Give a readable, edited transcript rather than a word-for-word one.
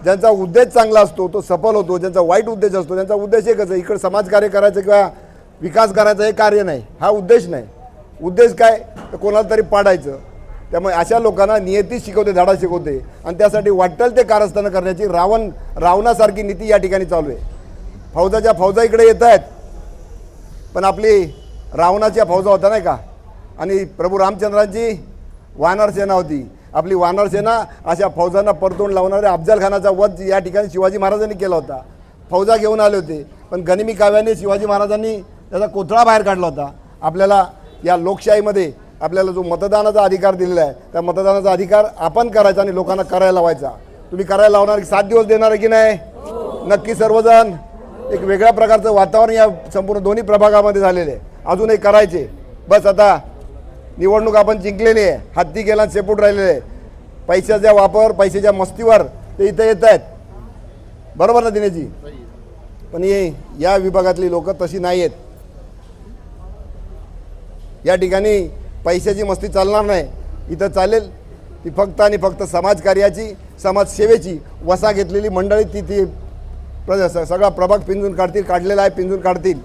ज्यांचा उद्देश चांगला असतो तो सफल होतो, ज्यांचा वाईट उद्देश असतो त्यांचा उद्देश एकच आहे, इकडे समाजकार्य करायचं किंवा विकास करायचं हे कार्य नाही, हा उद्देश नाही. उद्देश काय तर कोणाला तरी पाडायचं. त्यामुळे अशा लोकांना नियती शिकवते, धडा शिकवते आणि त्यासाठी वाटेल ते कारस्थानं करण्याची रावणासारखी नीती या ठिकाणी चालू आहे. फौजा इकडे येत आहेत, पण आपली रावणाच्या फौजा होता नाही का, आणि प्रभू रामचंद्रांची वानर सेना होती. आपली वानर सेना अशा फौजांना परतून लावणाऱ्या अफजल खानाचा वध या ठिकाणी शिवाजी महाराजांनी केला होता. फौजा घेऊन आले होते, पण गनिमी काव्याने शिवाजी महाराजांनी त्याचा कोथळा बाहेर काढला होता. आपल्याला या लोकशाहीमध्ये आपल्याला जो मतदानाचा अधिकार दिलेला आहे त्या मतदानाचा अधिकार आपण करायचा आणि लोकांना करायला लावायचा. तुम्ही करायला लावणार 7 दिवस देणार की नाही? नक्की सर्वजण. एक वेगळ्या प्रकारचं वातावरण या संपूर्ण दोन्ही प्रभागामध्ये झालेलं आहे. अजूनही करायचे. बस आता निवडणूक आपण जिंकलेली आहे, हत्ती गेला शेपूट राहिलेले आहे. पैशाचा वापर, पैशाच्या मस्तीवर ते इथे येत आहेत. बरोबर ना दिनेशजी? पण या विभागातली लोक तशी नाही आहेत. या ठिकाणी पैशाची मस्ती चालणार नाही. इथं चालेल ती फक्त आणि फक्त समाजकार्याची, समाजसेवेची वसा घेतलेली मंडळी ती सगळा प्रभाग पिंजून काढतील, काढलेला आहे, पिंजून काढतील.